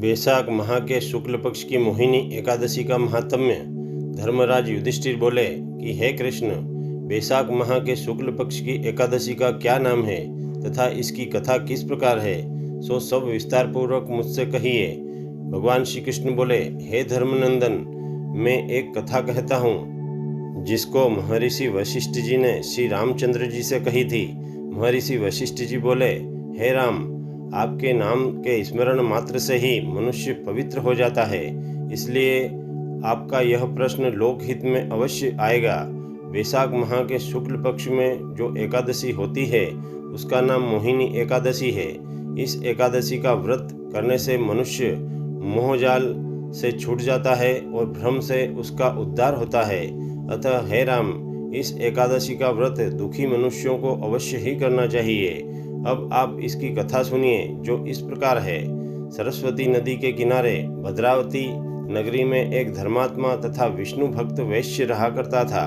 वैशाख माह के शुक्ल पक्ष की मोहिनी एकादशी का महात्म्य। धर्मराज युधिष्ठिर बोले कि हे कृष्ण, वैशाख माह के शुक्ल पक्ष की एकादशी का क्या नाम है तथा इसकी कथा किस प्रकार है, सो सब विस्तार पूर्वक मुझसे कहिए। भगवान श्री कृष्ण बोले, हे धर्मनंदन, मैं एक कथा कहता हूँ जिसको महर्षि वशिष्ठ जी ने श्री रामचंद्र जी से कही थी। महर्षि वशिष्ठ जी बोले, हे राम, आपके नाम के स्मरण मात्र से ही मनुष्य पवित्र हो जाता है, इसलिए आपका यह प्रश्न लोकहित में अवश्य आएगा। वैशाख माह के शुक्ल पक्ष में जो एकादशी होती है उसका नाम मोहिनी एकादशी है। इस एकादशी का व्रत करने से मनुष्य मोहजाल से छूट जाता है और भ्रम से उसका उद्धार होता है। अतः हे राम, इस एकादशी का व्रत दुखी मनुष्यों को अवश्य ही करना चाहिए। अब आप इसकी कथा सुनिए, जो इस प्रकार है। सरस्वती नदी के किनारे भद्रावती नगरी में एक धर्मात्मा तथा विष्णु भक्त वैश्य रहा करता था।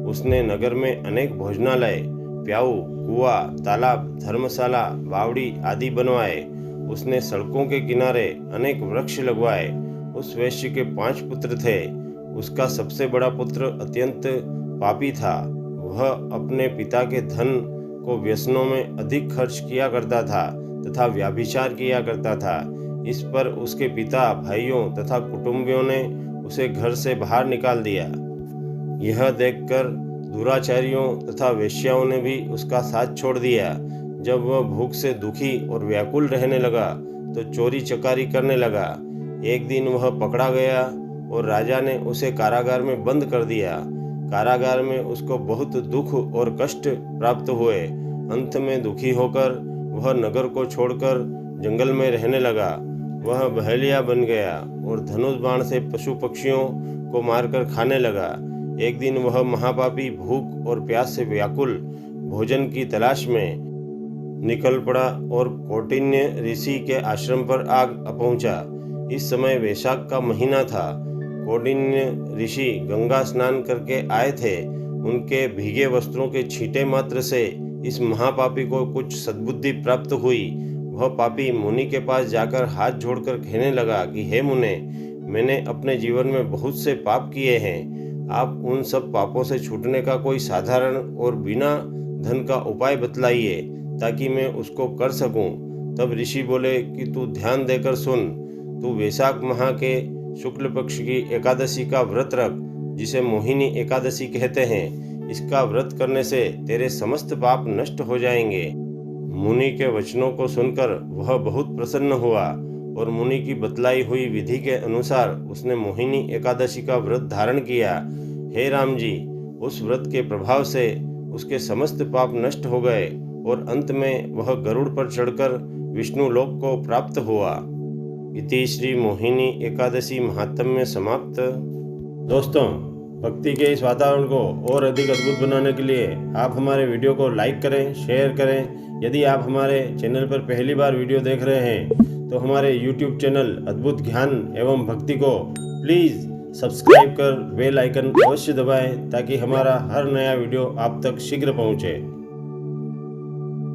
उसने नगर में अनेक भोजनालय, प्याऊ, कुआं, तालाब, धर्मशाला, बावड़ी आदि बनवाए। उसने सड़कों के किनारे अनेक वृक्ष लगवाए। उस वैश्य के 5 पुत्र थे। उसका सबसे बड़ा पुत्र अत्यंत पापी था। वह अपने पिता के धन को व्यसनों में अधिक खर्च किया करता था तथा व्यभिचार किया करता था। इस पर उसके पिता, भाइयों तथा कुटुंबियों ने उसे घर से बाहर निकाल दिया। यह देखकर दुराचारियों तथा वेश्याओं ने भी उसका साथ छोड़ दिया। जब वह भूख से दुखी और व्याकुल रहने लगा तो चोरी चकारी करने लगा। एक दिन वह पकड़ा गया और राजा ने उसे कारागार में बंद कर दिया। कारागार में उसको बहुत दुख और कष्ट प्राप्त हुए। अंत में दुखी होकर वह नगर को छोड़कर जंगल में रहने लगा। वह बहेलिया बन गया और धनुष बाण से पशु पक्षियों को मारकर खाने लगा। एक दिन वह महापापी भूख और प्यास से व्याकुल भोजन की तलाश में निकल पड़ा और कौटिन्य ऋषि के आश्रम पर पहुंचा। इस समय वैशाख का महीना था। कौटिन्य ऋषि गंगा स्नान करके आए थे। उनके भीगे वस्त्रों के छींटे मात्र से इस महापापी को कुछ सद्बुद्धि प्राप्त हुई। वह पापी मुनि के पास जाकर हाथ जोड़कर कहने लगा कि हे मुने, मैंने अपने जीवन में बहुत से पाप किए हैं। आप उन सब पापों से छूटने का कोई साधारण और बिना धन का उपाय बतलाइए ताकि मैं उसको कर सकूं। तब ऋषि बोले कि तू ध्यान देकर सुन। तू वैशाख माह के शुक्ल पक्ष की एकादशी का व्रत रख, जिसे मोहिनी एकादशी कहते हैं। इसका व्रत करने से तेरे समस्त पाप नष्ट हो जाएंगे। मुनि के वचनों को सुनकर वह बहुत प्रसन्न हुआ और मुनि की बतलाई हुई विधि के अनुसार उसने मोहिनी एकादशी का व्रत धारण किया। हे राम जी, उस व्रत के प्रभाव से उसके समस्त पाप नष्ट हो गए और अंत में वह गरुड़ पर चढ़कर विष्णु लोक को प्राप्त हुआ। इति श्री मोहिनी एकादशी महात्म्य समाप्त। दोस्तों, भक्ति के इस वातावरण को और अधिक अद्भुत बनाने के लिए आप हमारे वीडियो को लाइक करें, शेयर करें। यदि आप हमारे चैनल पर पहली बार वीडियो देख रहे हैं तो हमारे YouTube चैनल अद्भुत ज्ञान एवं भक्ति को प्लीज़ सब्सक्राइब कर बेल आइकन अवश्य दबाएं ताकि हमारा हर नया वीडियो आप तक शीघ्र पहुंचे।